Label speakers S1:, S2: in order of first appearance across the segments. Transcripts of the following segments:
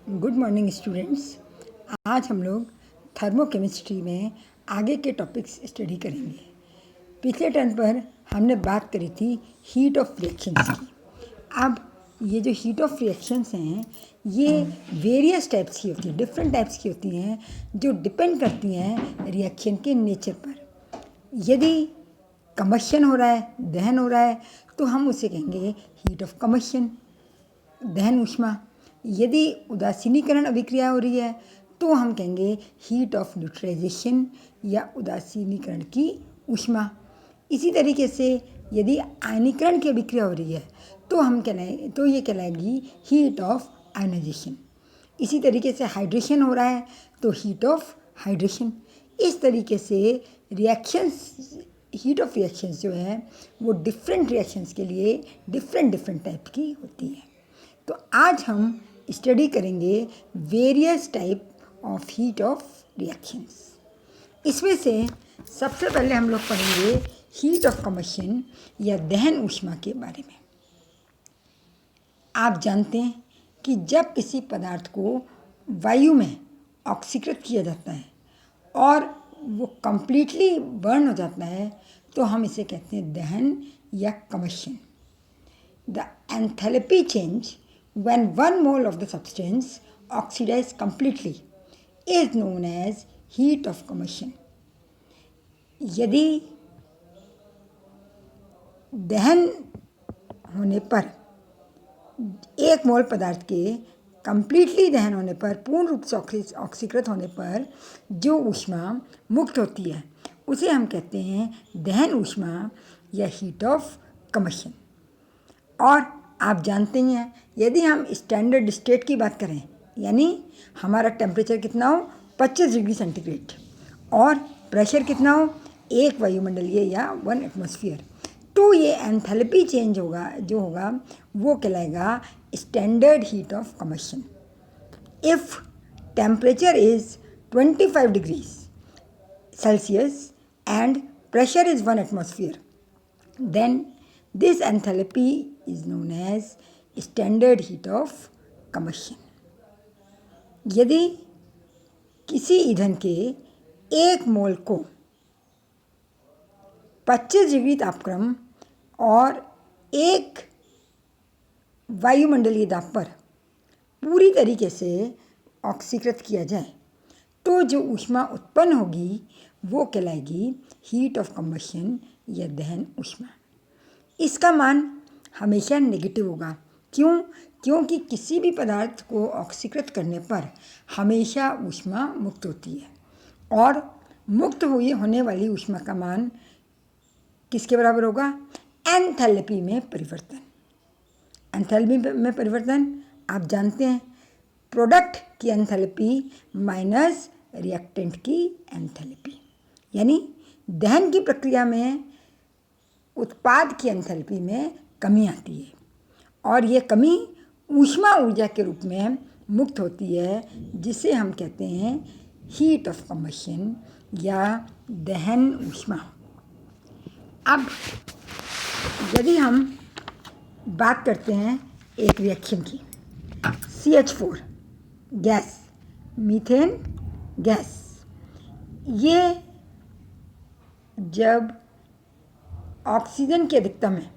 S1: Good morning students. आज हम लोग थर्मोकेमिस्ट्री में आगे के टॉपिक्स स्टडी करेंगे। पिछले टर्न पर हमने बात करी थी हीट ऑफ रिएक्शंस की। अब ये जो हीट ऑफ रिएक्शंस हैं ये वेरियस टाइप्स की होती हैं, डिफरेंट टाइप्स की होती हैं जो डिपेंड करती हैं रिएक्शन के नेचर पर। यदि कम्बशन हो रहा है, दहन हो रहा है, तो हम उसे कहेंगे हीट ऑफ कम्बशन, दहन ऊष्मा। यदि उदासीनीकरण अभिक्रिया हो रही है तो हम कहेंगे हीट ऑफ न्यूट्रलाइजेशन या उदासीनीकरण की ऊष्मा। इसी तरीके से यदि आयनीकरण की अभिक्रिया हो रही है तो ये कहलाएगी हीट ऑफ आयनाइजेशन। इसी तरीके से हाइड्रेशन हो रहा है तो हीट ऑफ हाइड्रेशन। इस तरीके से रिएक्शंस, हीट ऑफ रिएक्शंस जो है वो डिफरेंट रिएक्शंस के लिए डिफरेंट टाइप की होती है। तो आज हम स्टडी करेंगे various type of heat of reactions. इसमें से सबसे पहले हम लोग पढ़ेंगे हीट ऑफ कम्बशन या दहन ऊष्मा के बारे में। आप जानते हैं कि जब किसी पदार्थ को वायु में ऑक्सीकृत किया जाता है और वो कंप्लीटली बर्न हो जाता है तो हम इसे कहते हैं दहन या combustion. The enthalpy change when 1 mole of the substance oxidizes completely is known as heat of combustion. यदि दहन होने पर 1 मोल पदार्थ के कंप्लीटली दहन होने पर, पूर्ण रूप से ऑक्सीकृत होने पर जो ऊष्मा मुक्त होती है उसे हम कहते हैं दहन ऊष्मा या हीट ऑफ कम्बशन। और आप जानते ही हैं यदि हम स्टैंडर्ड स्टेट की बात करें, यानी हमारा टेम्परेचर कितना हो 25 डिग्री सेंटीग्रेड और प्रेशर कितना हो 1 वायुमंडलीय या 1 एटमॉस्फेयर, तो ये एंथैल्पी चेंज होगा जो होगा वो कहलाएगा standard heat of combustion. If temperature is 25 degrees Celsius and pressure is 1 atmosphere, then this enthalpy is known as standard heat of combustion. यदि किसी ईंधन के 1 मोल को 25 डिग्री तापक्रम और 1 वायुमंडलीय दाब पर पूरी तरीके से ऑक्सीकृत किया जाए तो जो ऊष्मा उत्पन्न होगी वो कहलाएगी हीट ऑफ कम्बशन या दहन ऊष्मा। इसका मान हमेशा नेगेटिव होगा। क्यों? क्योंकि किसी भी पदार्थ को ऑक्सीकृत करने पर हमेशा ऊष्मा मुक्त होती है और मुक्त होने वाली ऊष्मा का मान किसके बराबर होगा? एंथैल्पी में परिवर्तन। एंथैल्पी में परिवर्तन आप जानते हैं, प्रोडक्ट की एंथैल्पी माइनस रिएक्टेंट की एंथैल्पी, यानी दहन की प्रक्रिया में उत्पाद की एंथैल्पी में कमी आती है और ये कमी ऊष्मा ऊर्जा के रूप में मुक्त होती है जिसे हम कहते हैं हीट ऑफ कम्बशन या दहन ऊष्मा। अब यदि हम बात करते हैं एक रिएक्शन की, CH4 गैस, मीथेन गैस, ये जब ऑक्सीजन की अधिकता में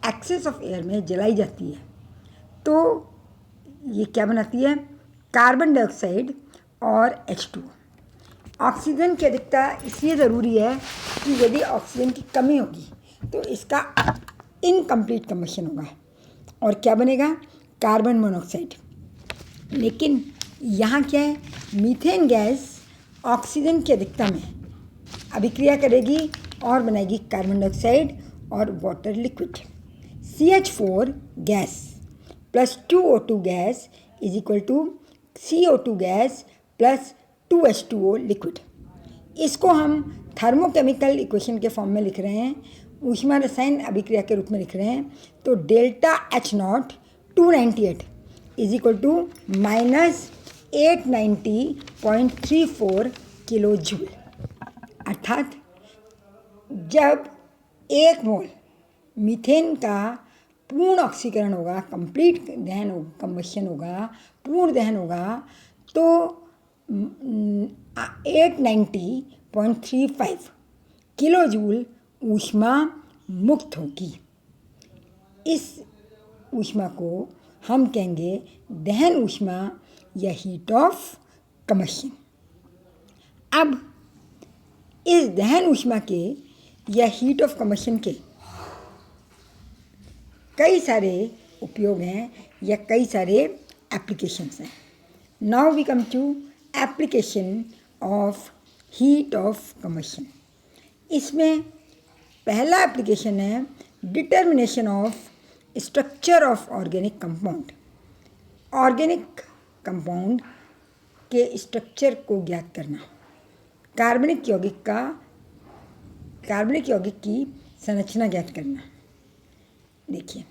S1: एक्सेस ऑफ एयर में जलाई जाती है तो ये क्या बनाती है? कार्बन डाइऑक्साइड और H2। ऑक्सीजन की अधिकता इसलिए ज़रूरी है कि यदि ऑक्सीजन की कमी होगी तो इसका इनकम्प्लीट कम्बशन होगा और क्या बनेगा? Carbon monoxide. लेकिन यहाँ क्या है? मीथेन गैस ऑक्सीजन की अधिकता में अभिक्रिया करेगी और बनाएगी कार्बन डाइऑक्साइड और water liquid. CH4 gas plus 2O2 gas is equal to CO2 gas plus 2H2O liquid. इसको हम थर्मोकेमिकल इक्वेशन के फॉर्म में लिख रहे हैं, ऊष्मा रसायन अभिक्रिया के रूप में लिख रहे हैं। तो delta H0 298 is equal to minus 890.34 kilo joule. अर्थात जब 1 मोल मीथेन का पूर्ण ऑक्सीकरण होगा, कंप्लीट दहन कंबशन होगा, पूर्ण दहन होगा, तो 890.35 किलो जूल ऊष्मा मुक्त होगी। इस ऊष्मा को हम कहेंगे दहन ऊष्मा या हीट ऑफ कम्बशन। अब इस दहन ऊष्मा के या हीट ऑफ कम्बशन के कई सारे उपयोग हैं या कई सारे एप्लीकेशंस हैं। Now we come to application of heat of combustion. इसमें पहला एप्लीकेशन है determination of structure of organic compound. Organic compound के स्ट्रक्चर को ज्ञात करना, कार्बनिक यौगिक की संरचना ज्ञात करना। देखिए,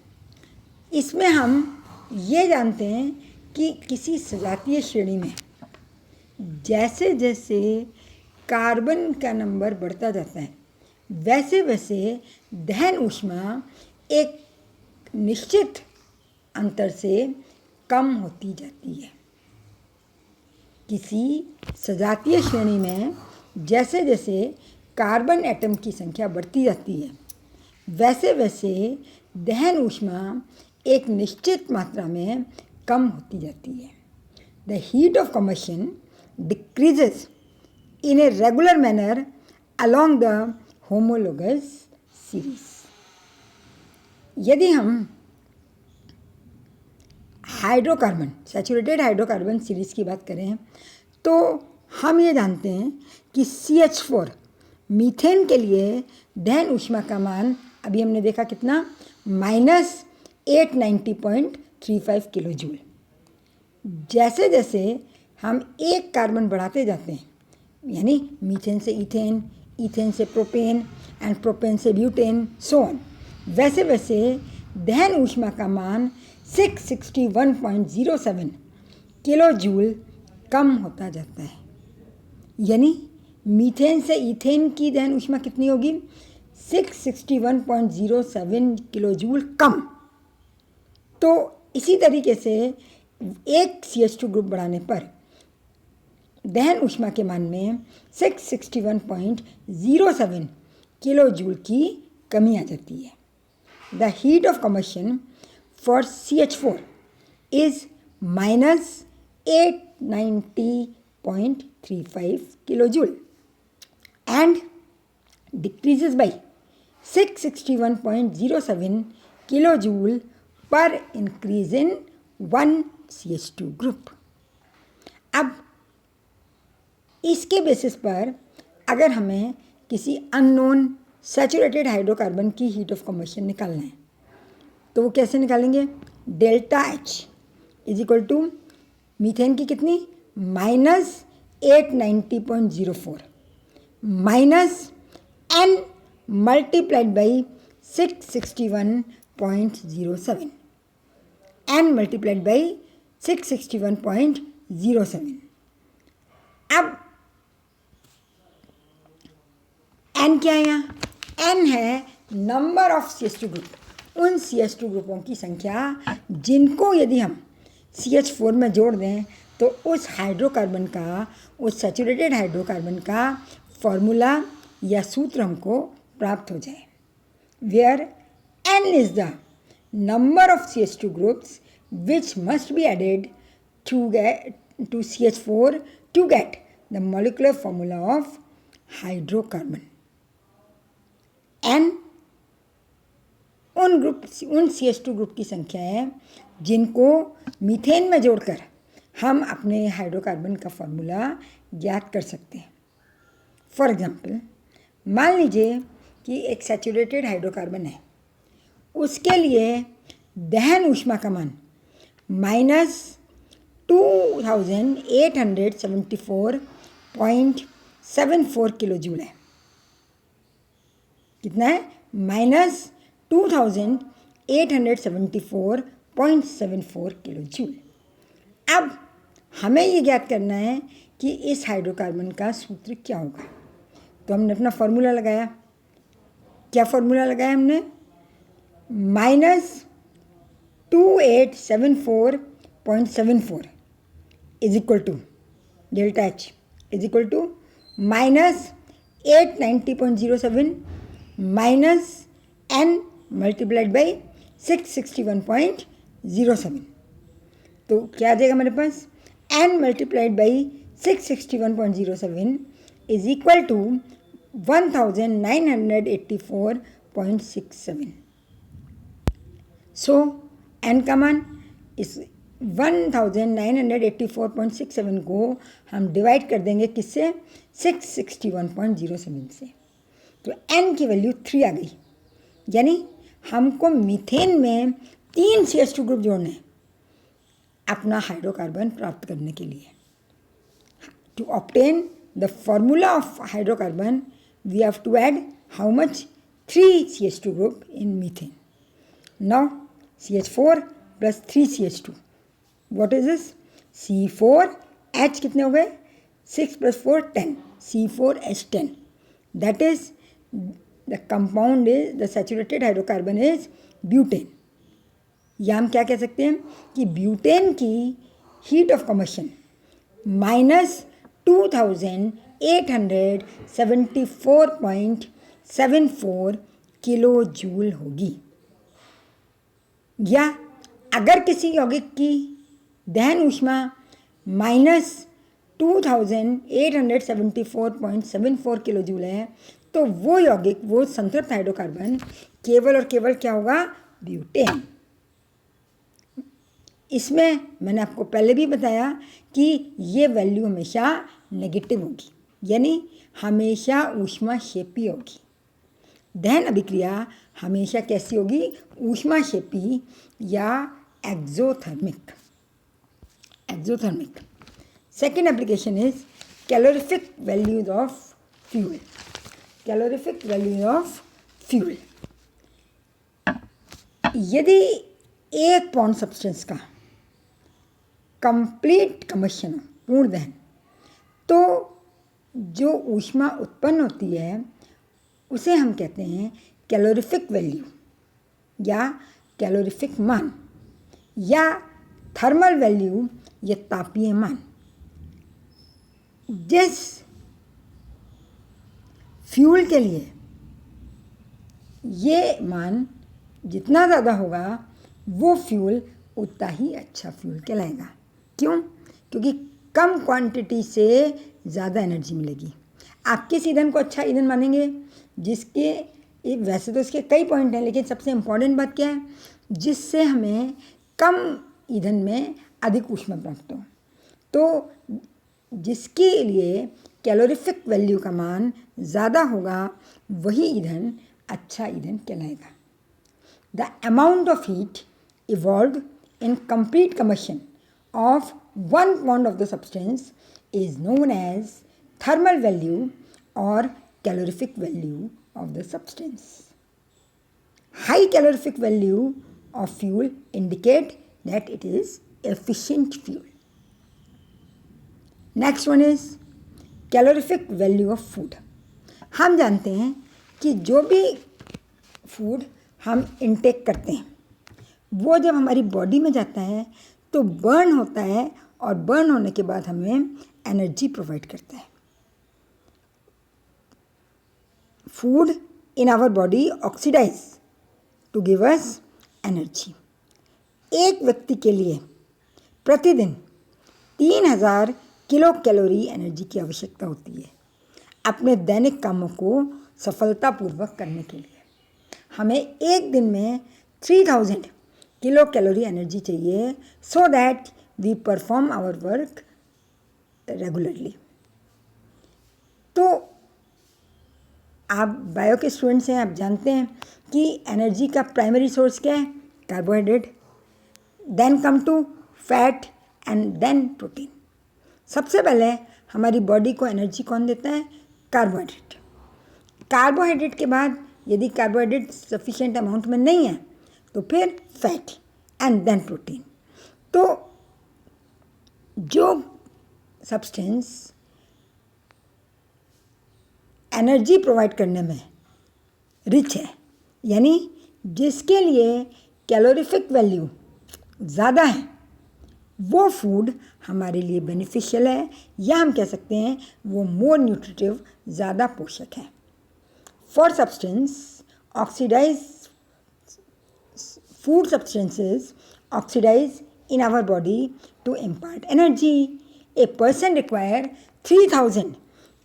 S1: इसमें हम ये जानते हैं कि किसी सजातीय श्रेणी में जैसे जैसे कार्बन का नंबर बढ़ता जाता है वैसे वैसे दहन ऊष्मा एक निश्चित अंतर से कम होती जाती है। किसी सजातीय श्रेणी में जैसे जैसे कार्बन एटम की संख्या बढ़ती जाती है वैसे वैसे दहन ऊष्मा एक निश्चित मात्रा में कम होती जाती है। The heat of combustion decreases in a regular manner along the homologous series। यदि हम हाइड्रोकार्बन सैचुरेटेड हाइड्रोकार्बन सीरीज़ की बात करें तो हम ये जानते हैं कि CH4 मीथेन के लिए दहन ऊष्मा का मान अभी हमने देखा कितना, -890.35 किलो जूल। जैसे जैसे हम एक कार्बन बढ़ाते जाते हैं, यानी मीथेन से इथेन, इथेन से प्रोपेन एंड प्रोपेन से ब्यूटेन, सो ऑन, वैसे वैसे दहन ऊष्मा का मान 661.07 किलो जूल कम होता जाता है। यानी मीथेन से इथेन की दहन ऊष्मा कितनी होगी, 661.07 किलो जूल कम। तो इसी तरीके से एक CH2 ग्रुप बढ़ाने पर दहन ऊष्मा के मान में 661.07 किलो जूल की कमी आ जाती है। The heat of combustion for CH4 is -890.35 kilojoule and decreases by 661.07 kilojoule per increase in one CH2 group। अब इसके बेसिस पर अगर हमें किसी अननोन सैचुरेटेड हाइड्रोकार्बन की हीट ऑफ कम्बशन निकालना है तो वो कैसे निकालेंगे, delta H is equal to methane की कितनी, -890.04 minus N multiplied by 661.07, N multiplied by 661.07। अब N क्या है यहाँ, N है नंबर ऑफ CH2 ग्रुप, उन CH2 ग्रुपों की संख्या जिनको यदि हम CH4 में जोड़ दें तो उस हाइड्रोकार्बन का, उस सैचुरेटेड हाइड्रोकार्बन का फॉर्मूला या सूत्र हमको प्राप्त हो जाए। Where N is the number of CH2 groups which must be added to CH4 to get the molecular formula of hydrocarbon. N उन CH2 ग्रुप की संख्या है जिनको मीथेन में जोड़कर हम अपने हाइड्रोकार्बन का फॉर्मूला ज्ञात कर सकते हैं। फॉर एग्जांपल, मान लीजिए कि एक सैचुरेटेड हाइड्रोकार्बन है, उसके लिए दहन ऊष्मा का मान -2874.74 किलो जूल है। कितना है, -2874.74 किलो जूल। अब हमें ये ज्ञात करना है कि इस हाइड्रोकार्बन का सूत्र क्या होगा। तो हमने अपना फॉर्मूला लगाया। क्या फॉर्मूला लगाया हमने, 2874.74 is equal to delta H is equal to minus 890.07 minus n multiplied by 661.07। तो क्या आ जाएगा हमारे पास, n multiplied by 661.07 is equal to 1984.67। So n का मान इस 1984.67 को हम डिवाइड कर देंगे किससे, 661.07 से। तो n की वैल्यू 3 आ गई। यानी हमको मीथेन में 3 CH2 ग्रुप जोड़ने हैं अपना हाइड्रोकार्बन प्राप्त करने के लिए। To obtain the formula of hydrocarbon we have to add how much, 3 CH2 group in methane. Now CH4 plus 3 CH2, what is this, C4H कितने हो गए, 6 + 4 10, C4H10। That is the compound is the saturated hydrocarbon is butane. या हम क्या कह सकते हैं कि ब्यूटेन की heat of combustion minus 2874.74 kilo joule होगी। या अगर किसी यौगिक की दहन ऊष्मा माइनस 2874.74 किलो जूल है, तो वो यौगिक, वो संतृप्त हाइड्रोकार्बन केवल और केवल क्या होगा, ब्यूटेन। इसमें मैंने आपको पहले भी बताया कि ये वैल्यू हमेशा नेगेटिव होगी, यानी हमेशा ऊष्माक्षेपी होगी। दहन अभिक्रिया हमेशा कैसी होगी, ऊष्माक्षेपी या exothermic. Second application is calorific values of fuel. Calorific values of fuel, यदि एक पॉन्ड सब्सटेंस का कंप्लीट कम्बशन हो, पूर्ण दहन, तो जो ऊष्मा उत्पन्न होती है उसे हम कहते हैं कैलोरीफिक वैल्यू या कैलोरीफिक मान या थर्मल वैल्यू या तापीय मान। जिस फ्यूल के लिए ये मान जितना ज़्यादा होगा वो फ्यूल उतना ही अच्छा फ्यूल कहलाएगा। क्यों? क्योंकि कम क्वांटिटी से ज़्यादा एनर्जी मिलेगी। आप किस ईंधन को अच्छा ईंधन मानेंगे, जिसके, वैसे तो इसके कई पॉइंट हैं, लेकिन सबसे इम्पॉर्टेंट बात क्या है, जिससे हमें कम ईंधन में अधिक ऊष्मा प्राप्त हो। तो जिसके लिए कैलोरीफिक वैल्यू का मान ज़्यादा होगा वही ईंधन अच्छा ईंधन कहलाएगा। The amount of heat evolve in complete combustion of 1 pound of the substance is known as thermal value or calorific value of the substance. High calorific value of fuel indicate that it is efficient fuel. Next one is calorific value of food. हम जानते हैं कि जो भी food हम intake करते हैं वो जब हमारी बॉडी में जाता है तो बर्न होता है और बर्न होने के बाद हमें एनर्जी प्रोवाइड करता है। Food in our body oxidize to give us energy. एक व्यक्ति के लिए प्रतिदिन 3000 किलो कैलोरी एनर्जी की आवश्यकता होती है अपने दैनिक कामों को सफलतापूर्वक करने के लिए। हमें एक दिन में 3000 किलो कैलोरी एनर्जी चाहिए so that we perform our work regularly. तो आप बायो के स्टूडेंट्स हैं, आप जानते हैं कि एनर्जी का प्राइमरी सोर्स क्या है, carbohydrate, then come to fat and then protein. सबसे पहले हमारी बॉडी को एनर्जी कौन देता है, कार्बोहाइड्रेट। कार्बोहाइड्रेट के बाद यदि कार्बोहाइड्रेट सफिशिएंट अमाउंट में नहीं है तो फिर फैट एंड देन प्रोटीन। तो जो सब्सटेंस एनर्जी प्रोवाइड करने में रिच है, यानी जिसके लिए कैलोरीफिक वैल्यू ज़्यादा है वो फूड हमारे लिए बेनिफिशियल है, या हम कह सकते हैं वो मोर न्यूट्रिटिव, ज़्यादा पोषक है। For substance oxidize food substances oxidize in our body to impart energy. A person requires 3000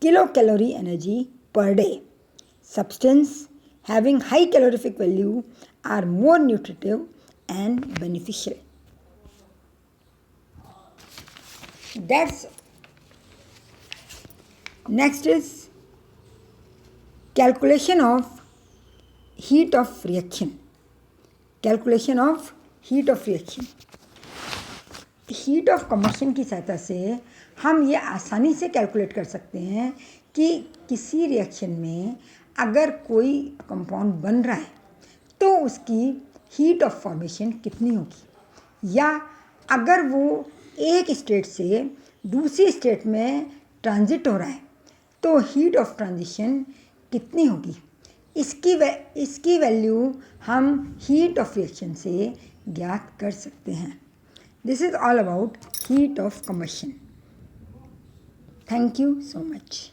S1: kilocalorie energy per day. Substances having high calorific value are more nutritive and beneficial. That's next is calculation of heat of reaction. Calculation of heat of reaction. Heat of combustion की सहायता से हम ये आसानी से calculate कर सकते हैं कि किसी रिएक्शन में अगर कोई कंपाउंड बन रहा है तो उसकी हीट ऑफ फॉर्मेशन कितनी होगी, या अगर वो एक स्टेट से दूसरी स्टेट में ट्रांजिट हो रहा है तो हीट ऑफ ट्रांजिशन कितनी होगी। इसकी वैल्यू हम हीट ऑफ रिएक्शन से ज्ञात कर सकते हैं। This is all about heat of combustion. Thank you so much.